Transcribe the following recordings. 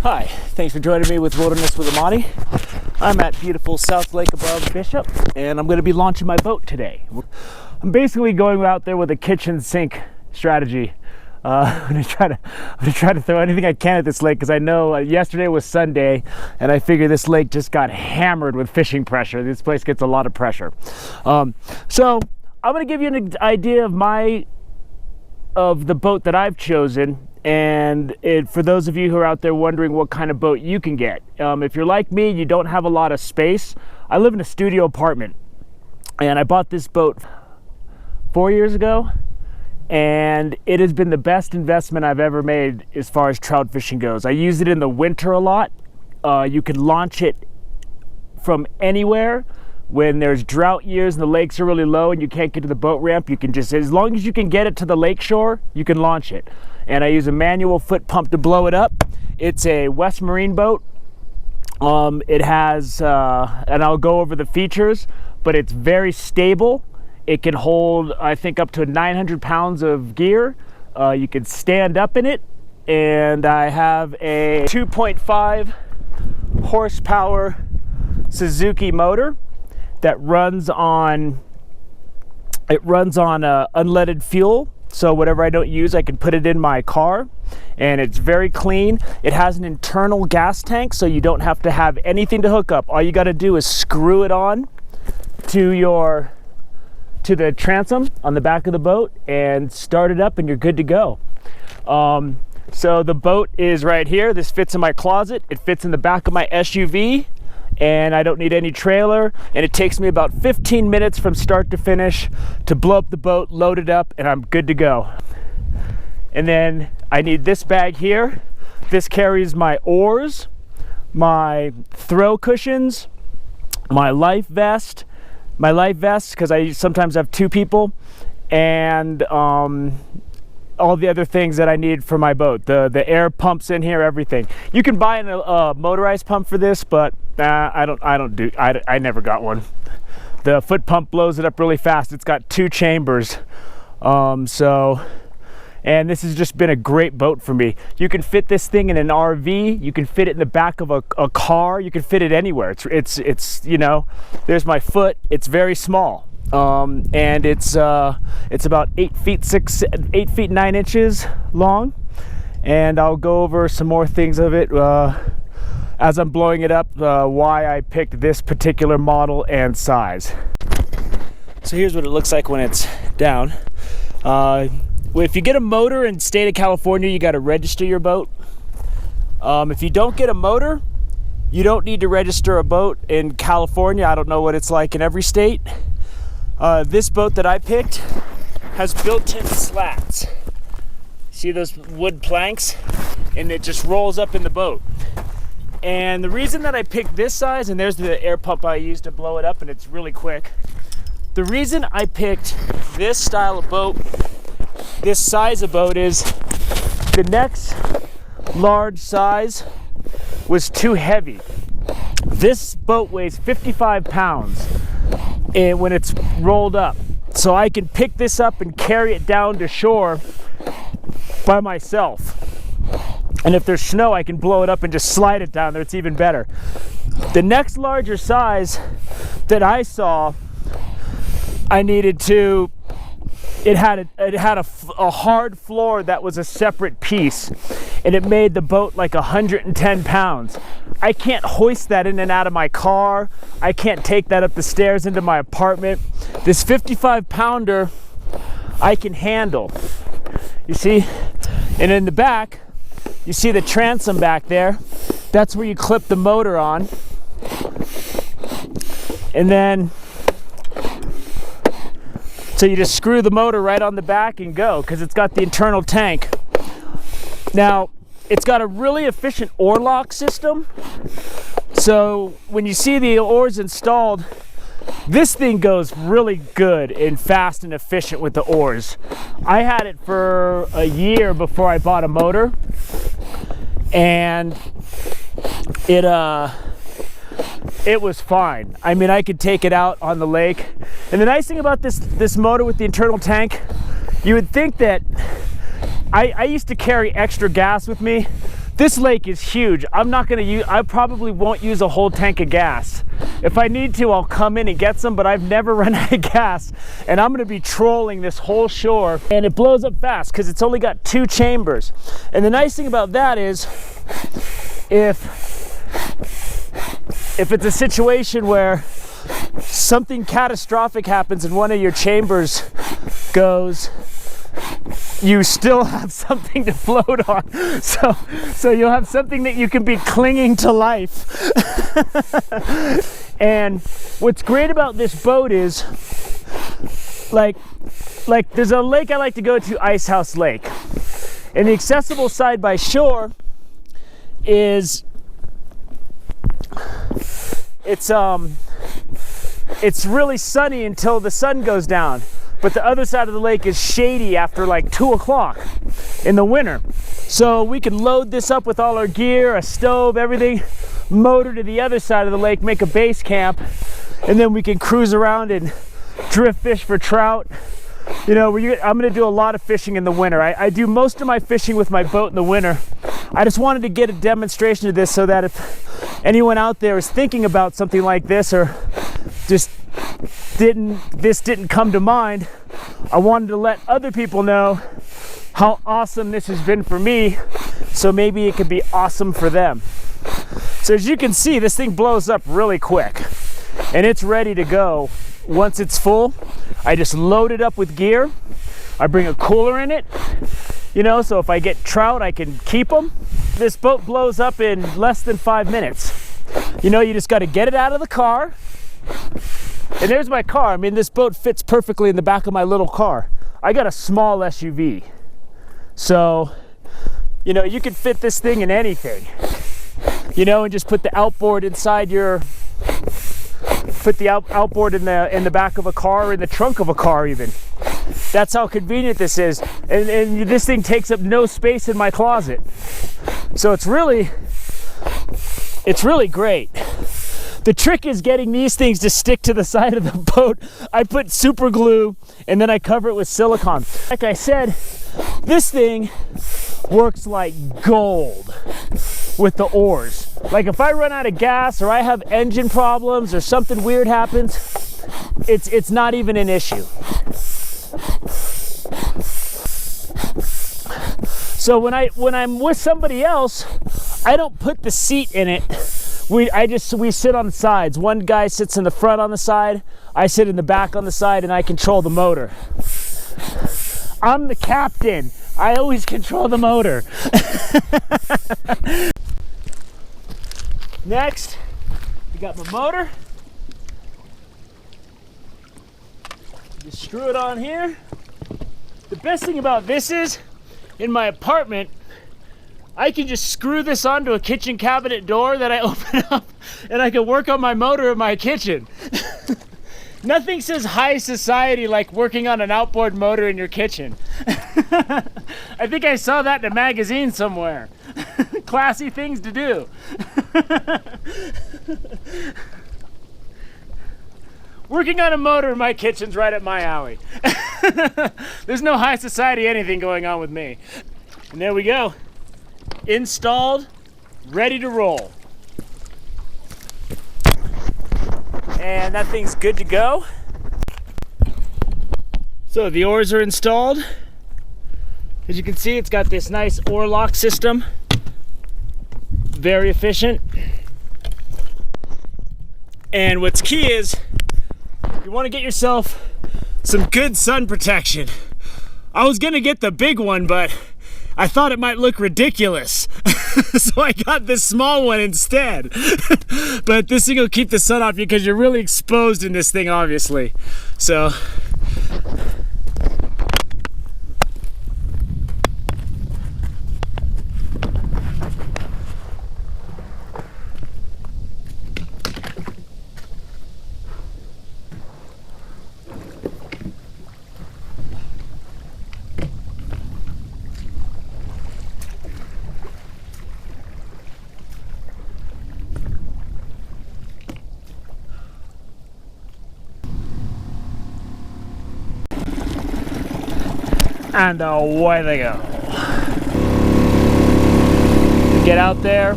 Hi, thanks for joining me with Wilderness with Amani. I'm at beautiful South Lake above Bishop, and I'm going to be launching my boat today. I'm basically going out there with a kitchen sink strategy. I'm going to try to throw anything I can at this lake because I know yesterday was Sunday, and I figure this lake just got hammered with fishing pressure. This place gets a lot of pressure. So I'm going to give you an idea of the boat that I've chosen. And for those of you who are out there wondering what kind of boat you can get, if you're like me, you don't have a lot of space. I live in a studio apartment, and I bought this boat 4 years ago, and it has been the best investment I've ever made as far as trout fishing goes. I use it in the winter a lot. You can launch it from anywhere. When there's drought years and the lakes are really low and you can't get to the boat ramp, you can just, as long as you can get it to the lake shore, you can launch it. And I use a manual foot pump to blow it up. It's a West Marine boat. It has, and I'll go over the features, but it's very stable. It can hold, I think, up to 900 pounds of gear. You can stand up in it. And I have a 2.5 horsepower Suzuki motor that runs on unleaded fuel. So whatever I don't use, I can put it in my car, and it's very clean. It has an internal gas tank, so you don't have to have anything to hook up. All you got to do is screw it on to the transom on the back of the boat and start it up, and you're good to go. So the boat is right here. This fits in my closet. It fits in the back of my SUV. And I don't need any trailer, and it takes me about 15 minutes from start to finish to blow up the boat, load it up, and I'm good to go. And then I need this bag here. This carries my oars, my throw cushions, my life vest because I sometimes have two people, and all the other things that I need for my boat. The air pumps in here, everything. You can buy a motorized pump for this, but I never got one. The foot pump blows it up really fast. It's got 2 chambers. And this has just been a great boat for me. You can fit this thing in an RV. You can fit it in the back of a car. You can fit it anywhere. It's you know, there's my foot. It's very small. And it's about 8 feet 9 inches long, and I'll go over some more things of it as I'm blowing it up, why I picked this particular model and size. So here's what it looks like when it's down. If you get a motor in the state of California, you got to register your boat. If you don't get a motor, you don't need to register a boat in California. I don't know what it's like in every state. This boat that I picked has built-in slats. See those wood planks? And it just rolls up in the boat. And the reason that I picked this size, and there's the air pump I use to blow it up, and it's really quick. The reason I picked this style of boat, this size of boat, is the next large size was too heavy. This boat weighs 55 pounds. And when it's rolled up, so I can pick this up and carry it down to shore by myself. And if there's snow, I can blow it up and just slide it down there. It's even better. The next larger size that I saw, I needed to, it had a hard floor that was a separate piece, and it made the boat like 110 pounds. I can't hoist that in and out of my car. I can't take that up the stairs into my apartment. This 55-pounder I can handle. You see? And in the back, you see the transom back there. That's where you clip the motor on. And then, so you just screw the motor right on the back and go, because it's got the internal tank. Now, it's got a really efficient oar lock system. So when you see the oars installed, this thing goes really good and fast and efficient with the oars. I had it for a year before I bought a motor, and it was fine. I mean, I could take it out on the lake. And the nice thing about this motor with the internal tank, you would think that I used to carry extra gas with me This lake is huge. I probably won't use a whole tank of gas. If I need to, I'll come in and get some, but I've never run out of gas, and I'm gonna be trolling this whole shore, and it blows up fast because it's only got 2 chambers. And the nice thing about that is, if it's a situation where something catastrophic happens and one of your chambers goes, you still have something to float on. So you'll have something that you can be clinging to life. And what's great about this boat is, like there's a lake I like to go to, Ice House Lake. And the accessible side by shore is, it's really sunny until the sun goes down. But the other side of the lake is shady after like 2 o'clock in the winter. So we can load this up with all our gear, a stove, everything, motor to the other side of the lake, make a base camp, and then we can cruise around and drift fish for trout. You know, I'm gonna do a lot of fishing in the winter. I do most of my fishing with my boat in the winter. I just wanted to get a demonstration of this so that if anyone out there is thinking about something like this, or just this didn't come to mind, I wanted to let other people know how awesome this has been for me, so maybe it could be awesome for them. So as you can see, this thing blows up really quick, and it's ready to go. Once it's full, I just load it up with gear. I bring a cooler in it, you know, so if I get trout, I can keep them. This boat blows up in less than 5 minutes. You know, you just got to get it out of the car. And there's my car. I mean, this boat fits perfectly in the back of my little car. I got a small SUV. So, you know, you can fit this thing in anything. You know, and just put the outboard inside your, put the outboard in the back of a car, or in the trunk of a car even. That's how convenient this is. And this thing takes up no space in my closet. So it's really great. The trick is getting these things to stick to the side of the boat. I put super glue and then I cover it with silicone. Like I said, this thing works like gold with the oars. Like if I run out of gas, or I have engine problems, or something weird happens, it's not even an issue. So when I'm with somebody else, I don't put the seat in it. We sit on the sides. One guy sits in the front on the side, I sit in the back on the side, and I control the motor. I'm the captain. I always control the motor. Next, we got my motor. Just screw it on here. The best thing about this is, in my apartment, I can just screw this onto a kitchen cabinet door that I open up, and I can work on my motor in my kitchen. Nothing says high society like working on an outboard motor in your kitchen. I think I saw that in a magazine somewhere. Classy things to do. Working on a motor in my kitchen's right up my alley. There's no high society anything going on with me. And there we go. Installed, ready to roll. And that thing's good to go. So the oars are installed. As you can see, it's got this nice oar lock system. Very efficient. And what's key is, you want to get yourself some good sun protection. I was gonna get the big one, but I thought it might look ridiculous. So I got this small one instead. But this thing will keep the sun off you, because you're really exposed in this thing, obviously. So and away they go. get out there.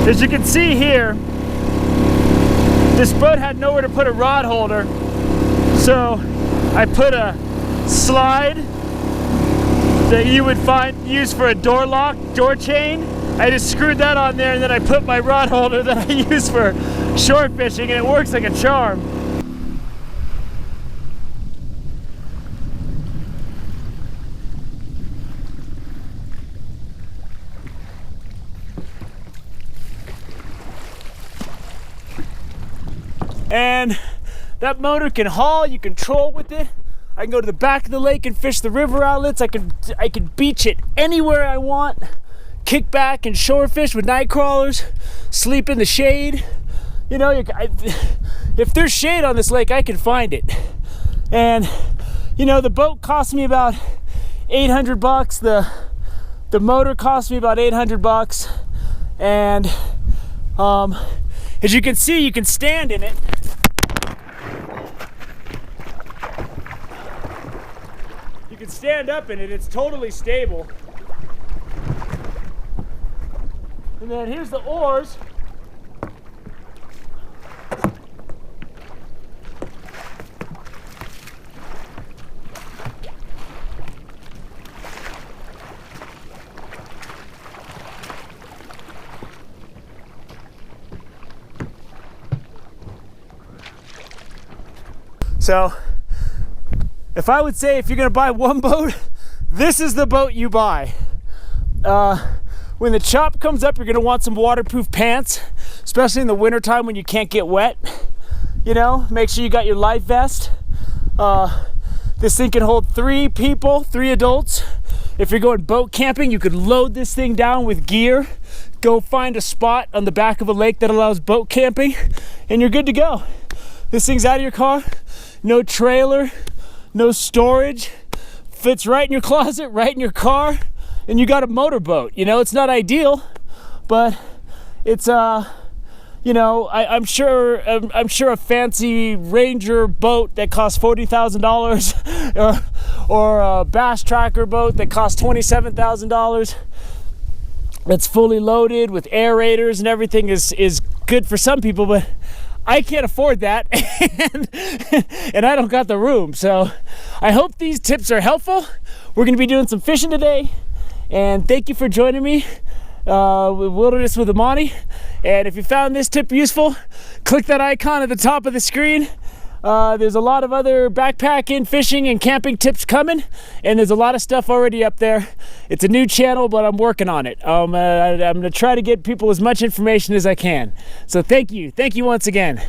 As you can see here, this boat had nowhere to put a rod holder, so I put a slide that you would use for a door lock, door chain. I just screwed that on there, and then I put my rod holder that I use for shore fishing, and it works like a charm. And that motor can haul, you can troll with it. I can go to the back of the lake and fish the river outlets. I can beach it anywhere I want. Kick back and shore fish with night crawlers. Sleep in the shade. You know, if there's shade on this lake, I can find it. And you know, the boat cost me about $800. The motor cost me about $800. And as you can see, you can stand in it. You can stand up in it. It's totally stable. And then here's the oars. So, if I would say if you're gonna buy one boat, this is the boat you buy. When the chop comes up, you're gonna want some waterproof pants, especially in the wintertime when you can't get wet. You know, make sure you got your life vest. This thing can hold 3 people, 3 adults. If you're going boat camping, you could load this thing down with gear, go find a spot on the back of a lake that allows boat camping, and you're good to go. This thing's out of your car, no trailer, no storage, fits right in your closet, right in your car, and you got a motorboat. You know, it's not ideal, but it's you know, I'm sure a fancy Ranger boat that costs $40,000 or a Bass Tracker boat that costs $27,000 that's fully loaded with aerators and everything is good for some people, but I can't afford that, and I don't got the room. So I hope these tips are helpful. We're going to be doing some fishing today, and thank you for joining me with Wilderness with Amani. And if you found this tip useful, click that icon at the top of the screen. There's a lot of other backpacking, fishing, and camping tips coming, and there's a lot of stuff already up there. It's a new channel, but I'm working on it. I'm going to try to get people as much information as I can. So thank you once again.